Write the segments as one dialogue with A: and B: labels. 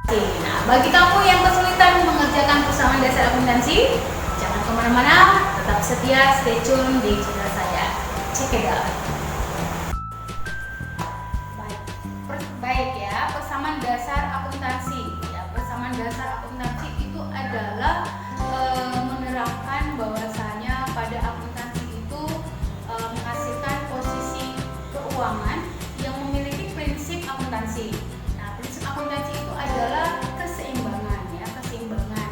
A: Nah, bagi kamu yang kesulitan mengerjakan persamaan dasar akuntansi, jangan kemana-mana, tetap setia, stay tune di channel saya. Check it out. Baik ya, persamaan dasar akuntansi. Ya, persamaan dasar akuntansi itu adalah menerangkan bahwasanya pada akuntansi itu menghasilkan posisi keuangan yang memiliki prinsip akuntansi. Akuntansi itu adalah keseimbangan ya, keseimbangan.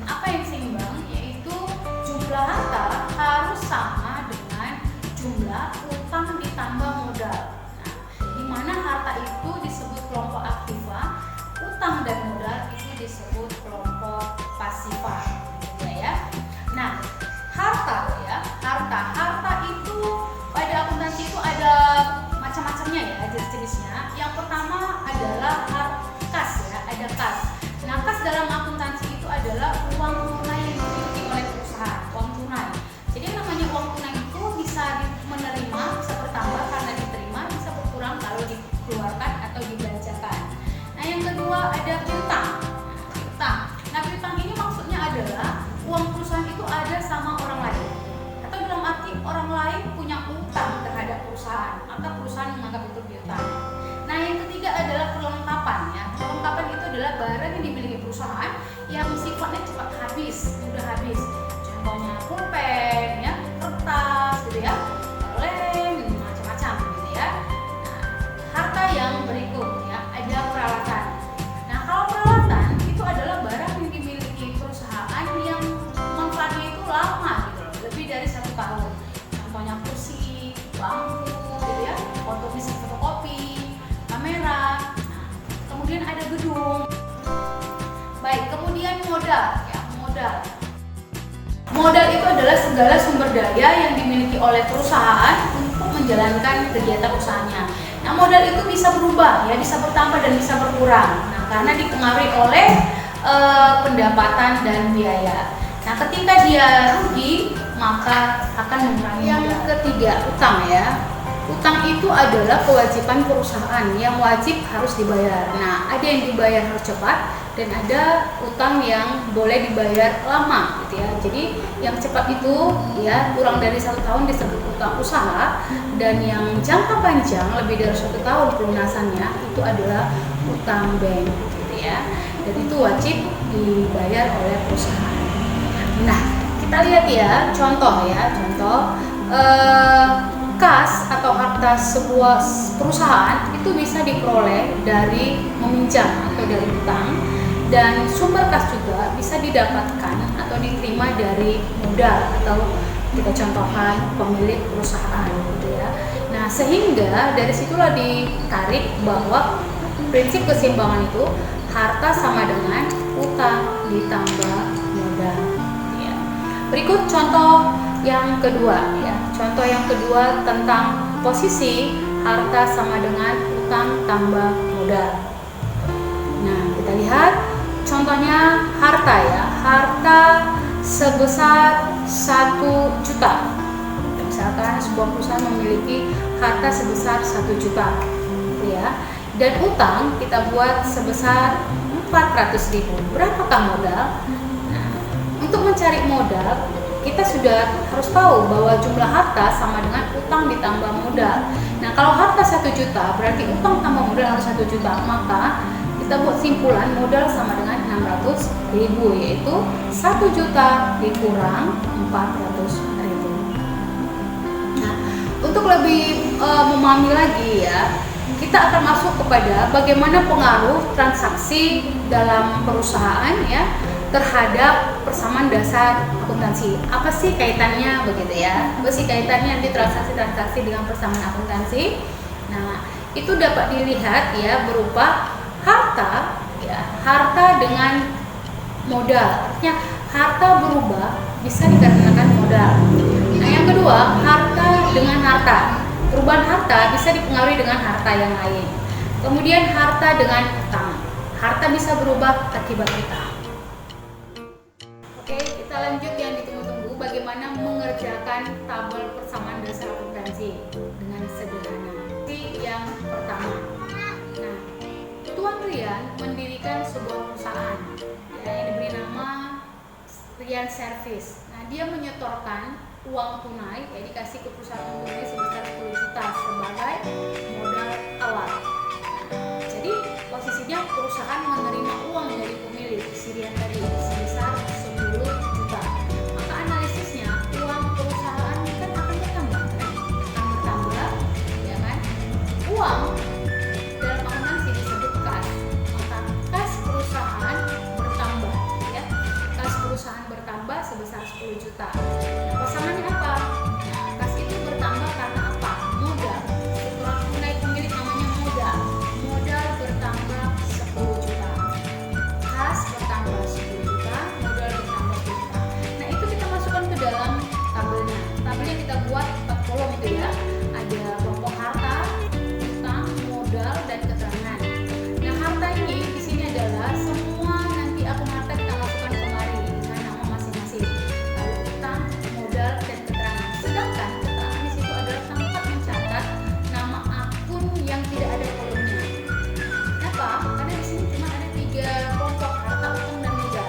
A: Nah, apa yang seimbang? Yaitu jumlah harta harus sama dengan jumlah utang ditambah modal. Nah, di mana harta itu disebut kelompok aktiva, utang dan modal itu disebut kelompok pasiva, gitu ya. Nah, harta ya, harta itu pada akuntansi itu ada macam-macamnya ya, jenis-jenisnya. Yang pertama adalah kas ya, ada kas. Nah, kas dalam akuntansi itu adalah uang tunai yang dimiliki oleh perusahaan, uang tunai. Jadi namanya uang tunai itu bisa menerima, bisa bertambah karena diterima, bisa berkurang kalau dikeluarkan atau dibelanjakan. Nah, yang kedua ada piutang. Nah, piutang ini maksudnya adalah uang perusahaan itu ada sama orang lain. Atau dalam arti orang lain punya utang terhadap perusahaan, maka perusahaan menganggap itu piutang. Nah, yang ketiga adalah perlengkapan ya. Perlengkapan itu adalah barang yang dimiliki perusahaan yang sifatnya cepat habis, mudah habis. Contohnya pulpen ya, kertas gitu ya, lem, macam-macam gitu ya. Nah, harta yang berikut ya, ada peralatan. Nah, kalau peralatan itu adalah barang yang dimiliki perusahaan yang manfaatnya itu lama gitu loh, lebih dari 1 tahun. Contohnya kursi, bangku gitu ya, mesin fotokopi, kamera. Nah, kemudian ada gedung. Baik, kemudian modal ya, modal itu adalah segala sumber daya yang dimiliki oleh perusahaan untuk menjalankan kegiatan usahanya. Nah, modal itu bisa berubah ya, bisa bertambah dan bisa berkurang. Nah, karena dipengaruhi oleh pendapatan dan biaya. Nah, ketika dia rugi maka akan mengurangi. Yang ketiga, utang ya. Utang itu adalah kewajiban perusahaan yang wajib harus dibayar. Nah, ada yang dibayar harus cepat dan ada utang yang boleh dibayar lama gitu ya. Jadi yang cepat itu ya kurang dari 1 tahun disebut utang usaha, dan yang jangka panjang lebih dari 1 tahun pelunasannya itu adalah utang bank gitu ya. Dan itu wajib dibayar oleh perusahaan. Nah, kita lihat ya contoh kas atau harta sebuah perusahaan itu bisa diperoleh dari meminjam atau dari utang, dan sumber kas juga bisa didapatkan atau diterima dari modal atau kita contohkan pemilik perusahaan gitu ya. Nah, sehingga dari situlah ditarik bahwa prinsip keseimbangan itu harta sama dengan utang ditambah modal ya. Berikut contoh yang kedua ya. Contoh yang kedua tentang posisi harta sama dengan utang tambah modal. Nah, kita lihat contohnya harta ya. Harta sebesar 1 juta. Misalkan sebuah perusahaan memiliki harta sebesar 1 juta ya. Dan utang kita buat sebesar 400.000. Berapakah modal? Nah, untuk mencari modal kita sudah harus tahu bahwa jumlah harta sama dengan utang ditambah modal. Nah, kalau harta 1 juta berarti utang tambah modal harus 1 juta, maka kita buat simpulan modal sama dengan 600.000, yaitu 1 juta dikurang 400.000. Nah, untuk lebih memahami lagi ya, kita akan masuk kepada bagaimana pengaruh transaksi dalam perusahaan ya terhadap persamaan dasar akuntansi. Apa sih kaitannya begitu ya? Apa sih kaitannya nanti transaksi-transaksi dengan persamaan akuntansi? Nah, itu dapat dilihat ya berupa harta ya, harta dengan modal. Artinya harta berubah bisa dikarenakan modal. Nah, yang kedua, harta dengan harta. Perubahan harta bisa dipengaruhi dengan harta yang lain. Kemudian harta dengan utang. Harta bisa berubah akibat utang. Oke, kita lanjut yang ditunggu-tunggu, bagaimana mengerjakan tabel persamaan dasar akuntansi dengan sederhana. Yang pertama, nah Tuan Rian mendirikan sebuah perusahaan ya, yang diberi nama Rian Service. Nah, dia menyetorkan uang tunai, ya dikasih ke perusahaan tunai sebesar 10 juta sebagai modal awal. Jadi posisinya perusahaan menerima uang dari pemilik si Rian tadi sebesar 10 juta. Maka analisisnya uang perusahaan kan akan bertambah, kan? Akan bertambah, ya kan? Uang dalam akuntansi disebut kas. Maka kas perusahaan bertambah, ya. Kas perusahaan bertambah sebesar 10 juta. Nah, pasangannya apa? Nah, kas itu bertambah karena apa? Modal. Setoran tunai pemilik namanya modal. Modal bertambah 10 juta. Kas bertambah 10 juta, modal bertambah 10 juta. Nah, itu kita masukkan ke dalam tabelnya. Tabelnya kita buat 4 kolom itu ya. Ada pokok harta, utang, modal, dan keterangan. Nah, harta ini di sini adalah semua nanti akun harta kita masukkan kemari dengan nama masing-masing. Lalu utang, modal, dan keterangan. Sedangkan keterangan di situ adalah tempat mencatat nama akun yang tidak ada kolomnya. Kenapa? Karena di sini cuma ada 3 kelompok harta, utang, dan modal.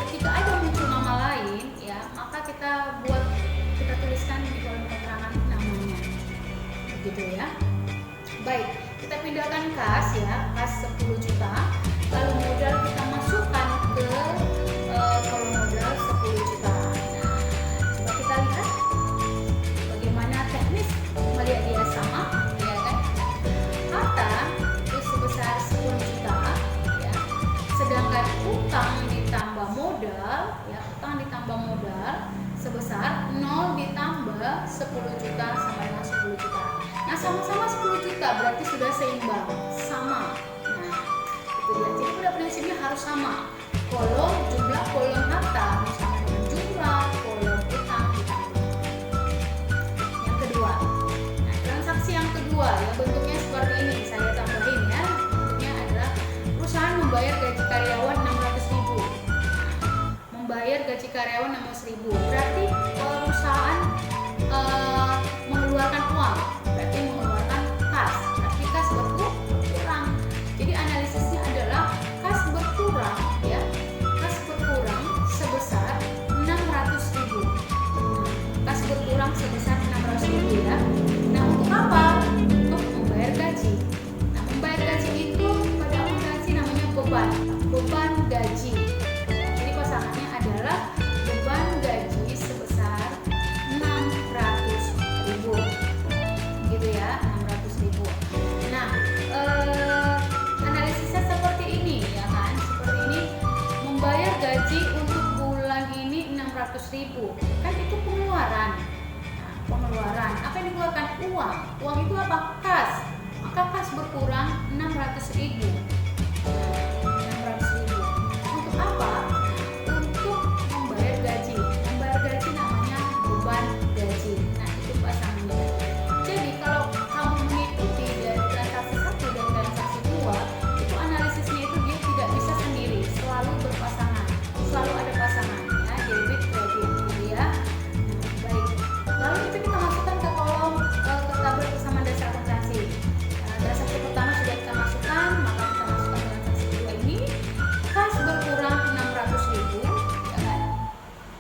A: Ketika ada muncul nama lain, ya maka kita tuliskan di kolom keterangan namanya, begitu ya. Baik, kita pindahkan kas ya, kas 10 juta. Lalu modal kita masukkan ke kolom modal 10 juta. Nah, coba kita lihat bagaimana teknis melihat dia sama, ya kan? Harta itu sebesar 10 juta, ya. Sedangkan utang ditambah modal, ya, utang ditambah modal sebesar 0 ditambah 10 juta sama dengan 10 juta. Nah, sama-sama 10 juta berarti sudah seimbang, sama. Nah, itu dia. Jadi pada prinsipnya harus sama. Jumlah kolom harta sama dengan jumlah kolom utang ditambah. Yang kedua. Nah, transaksi yang kedua ya bentuknya seperti ini. Saya tambahin ya. Bentuknya adalah perusahaan membayar gaji karyawan 600.000. Membayar gaji karyawan 600.000. Berarti perusahaan mengeluarkan uang, berarti mengeluarkan kas, berarti kas berkurang. Jadi analisisnya adalah kas berkurang, ya, kas berkurang sebesar 600.000. Kas berkurang sebesar 600.000 ya. Nah, untuk apa? Untuk membayar gaji. Nah, membayar gaji itu pada akuntansi namanya beban gaji. Jadi pasangannya adalah beban gaji sebesar 600.000, gitu ya, 600.000. Nah, analisisnya seperti ini ya kan, seperti ini. Membayar gaji untuk bulan ini 600.000, kan itu pengeluaran. Nah, pengeluaran apa yang dikeluarkan? Uang itu apa? Kas. Maka kas berkurang 600.000. 600.000 untuk apa? Untuk membayar gaji. Membayar gaji namanya beban gaji. Nah, itu pasangannya. Jadi kalau kamu mengikuti dari transaksi 1 dan transaksi 2, itu analisisnya itu dia tidak bisa sendiri, selalu berpasangan, selalu ada pasangan ya, debit kredit gitu ya. Nah, baik. Lalu itu kita masukkan ke kolom ke tabel persamaan dasar akuntansi. Transaksi pertama sudah kita masukkan, maka kita masukkan transaksi kedua ini. Kas berkurang 600.000, ya kan?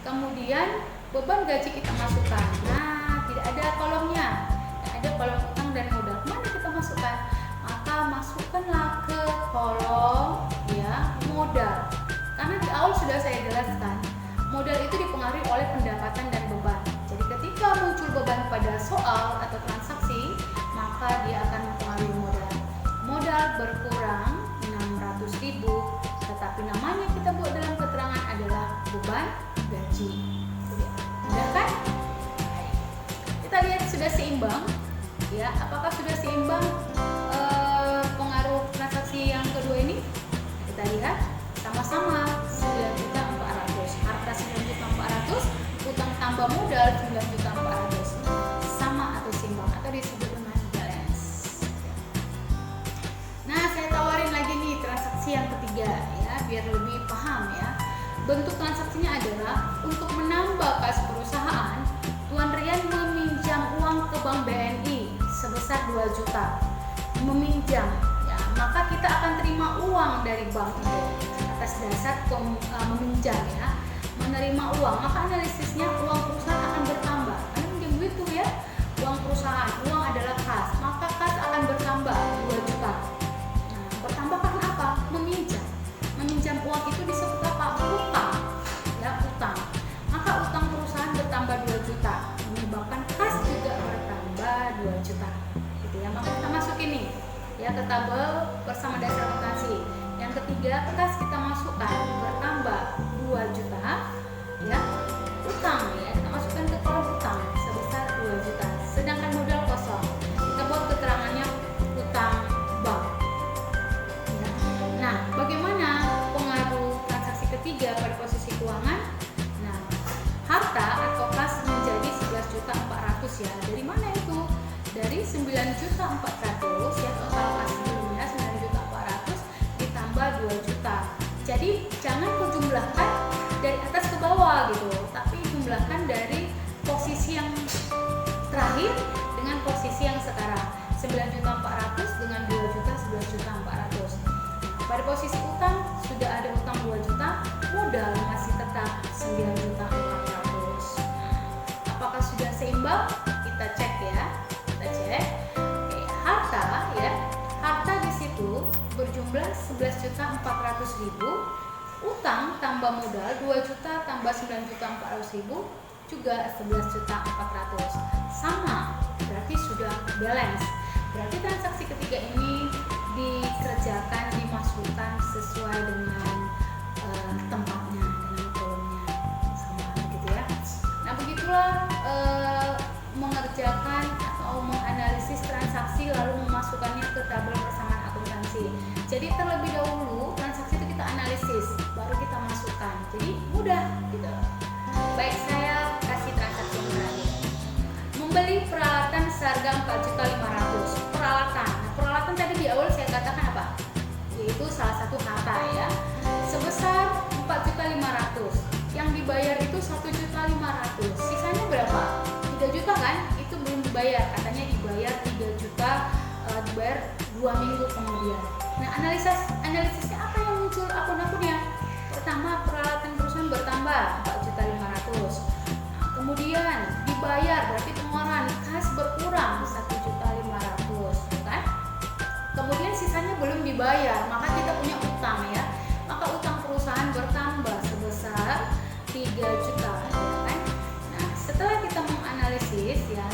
A: Kemudian beban gaji kita masukkan. Nah, tidak ada kolomnya, tidak ada kolom utang dan modal. Mana kita masukkan? Maka masukkanlah ke kolom ya modal. Karena di awal sudah saya jelaskan, modal itu dipengaruhi oleh pendapatan dan beban. Jadi ketika muncul beban pada soal atau transaksi, maka dia akan mempengaruhi modal. Modal berkurang 600.000, tetapi namanya kita buat dalam keterangan adalah beban gaji. Sudah kan? Kita lihat sudah seimbang, ya. Apakah sudah seimbang pengaruh transaksi yang kedua ini? Kita lihat sama-sama 9.400.000, harta 9.400.000, utang tambah modal 9.400.000, sama atau seimbang atau disebut dengan balance. Nah, saya tawarin lagi nih transaksi yang ketiga ya, biar lebih paham ya. Bentuk transaksinya adalah untuk menambah kas perusahaan, Tuan Rian meminjam uang ke Bank BNI sebesar 2 juta. Meminjam, ya, maka kita akan terima uang dari bank itu atas dasar meminjam ya, menerima uang, maka analisisnya uang perusahaan akan bertambah. Karena mungkin begitu ya, uang perusahaan, uang adalah kas, maka kas akan bertambah 2 juta. Nah, bertambah karena apa? Meminjam. Meminjam uang itu disebut apa? Utang. Ya, utang. Maka utang perusahaan bertambah 2 juta, menyebabkan kas juga bertambah 2 juta. Gitu ya. Maka kita masuk ini ya ke tabel bersama dasar akuntansi. Yang ketiga, kas kita masukkan bertambah 2 juta ya. Utang ya, kita masukkan ke kolom utang sebesar 2 juta. Sedangkan modal kosong kita buat keterangannya utang bank. Ya. Nah, bagaimana pengaruh transaksi ketiga pada posisi keuangan? Nah, harta atau kas menjadi 11.400.000 ya. Dari mana itu? Dari 9.400.000 ya, total kas sebelumnya 9.400.000 ditambah 2 juta. Jadi jangan kau jumlahkan dari atas ke bawah gitu, tapi jumlahkan dari posisi yang terakhir dengan posisi yang sekarang. 9.400.000 dengan 2 juta 11.400.000. Pada posisi utang sudah ada utang 2 juta, modal masih tetap 9.400.000. Apakah sudah seimbang? Kita cek ya. Oke, harta ya. Harta di situ berjumlah 11.400.000. Utang tambah modal 2 juta tambah 9.400.000 juga 11.400.000. Sama, berarti sudah balance. Berarti transaksi ketiga ini dikerjakan, dimasukkan sesuai dengan tempatnya, dengan kolomnya, sama gitu ya. Nah, begitulah mengerjakan atau menganalisis transaksi lalu memasukkannya ke tabel persamaan akuntansi. Jadi terlebih dahulu transaksi itu kita analisis, baru kita masukkan. Jadi mudah gitu. Baik, saya kasih transaksi yang terakhir. Membeli peralatan seharga 4.500.000. Peralatan. Nah, peralatan tadi di awal saya katakan apa? Yaitu salah satu harta ya. Sebesar 4.500.000. Yang dibayar itu 1.500.000. Sisanya berapa? 3 juta kan? Itu belum dibayar. Katanya dibayar 3 juta, dibayar 2 minggu kemudian. Nah, analisisnya apa yang muncul akun-akunnya? Pertama, peralatan perusahaan bertambah 4.500.000. Nah, kemudian dibayar, berarti pengeluaran kas berkurang 1.500.000 kan? Kemudian sisanya belum dibayar, maka kita punya utang ya. Maka utang perusahaan bertambah sebesar 3 juta ya kan? Nah, setelah kita menganalisis ya,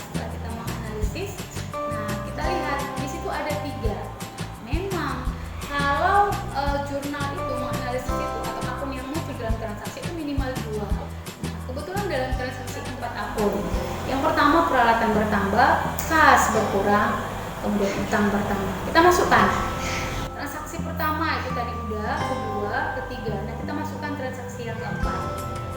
A: nah kita lihat di situ ada 3. Memang kalau jurnal itu menganalisis itu atau akun yang muncul dalam transaksi itu minimal 2. Nah, kebetulan dalam transaksi 4 akun. Yang pertama peralatan bertambah, kas berkurang, kemudian utang bertambah. Kita masukkan. Transaksi pertama itu tadi udah, kedua, ketiga. Nah, kita masukkan transaksi yang keempat.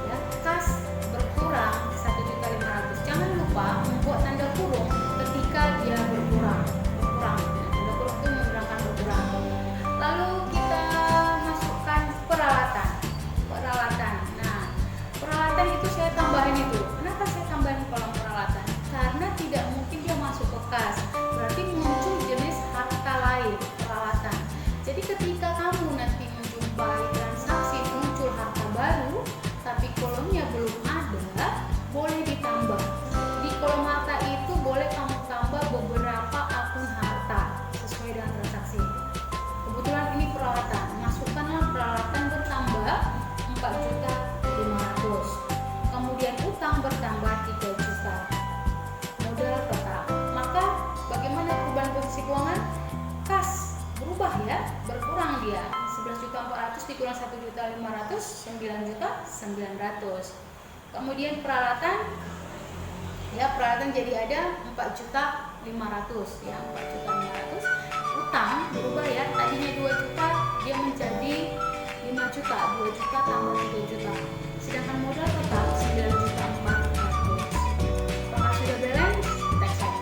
A: Ya, kas berkurang 1.500.000. Jangan lupa membuat tanda kurung ketika dia berkurang. Nah, tanda kurung itu menggunakan berkurang. Lalu kita masukkan peralatan. Nah, peralatan itu saya tambahin itu. Kenapa saya tambahin kolom peralatan? Karena tidak mungkin dia masuk ke kas. Berarti muncul jenis harta lain, peralatan. Jadi ketika kamu nanti menjumpai transaksi muncul harta baru, tapi kolomnya belum ada, boleh ditambah. Di kolom harta itu boleh kamu tambah beberapa akun harta sesuai dengan transaksi. Kebetulan ini peralatan, masukkanlah peralatan bertambah 4.500.000. Kemudian utang bertambah 3 juta. Modal tetap. Maka bagaimana perubahan posisi keuangan? Kas berubah ya, berkurang dia. 11.400.000 dikurang 1.500.000, 9.900.000. Kemudian peralatan ya, peralatan jadi ada 4.500.000 ya, 4.500.000. Utang berubah ya, tadinya 2 juta dia menjadi 5 juta, 2 juta tambah 3 juta. Sedangkan modal tetap 9.400.000. Apakah sudah balance? Kita cek.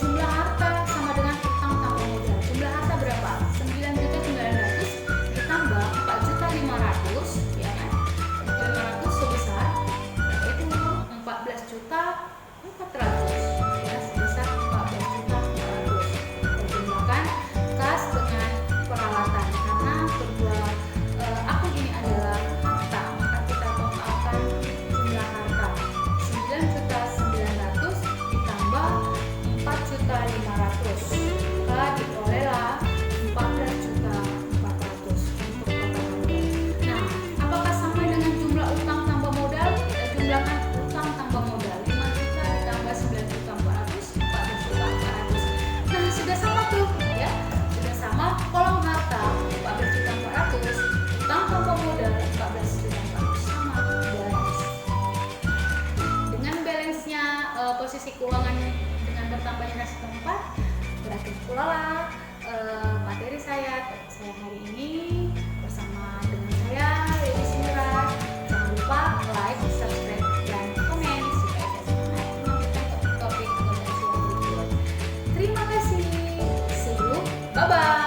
A: Jumlah harta sama dengan utang tambah modal. Jumlah harta berapa? 9.900.000 ditambah 4.500.000 ya kan? 4.500.000 sebesar itu 14.400.000 ya, sebesar 14.400.000. Perjumlahkan kas dengan posisi keuangan dengan bertambahnya nasi tempat, berarti pula lah materi saya hari ini bersama dengan saya Lady Sinira. Jangan lupa like, subscribe, dan komen supaya saya semangat menyampaikan topik-topik atau dari berikut. Terima kasih. See you. Bye bye.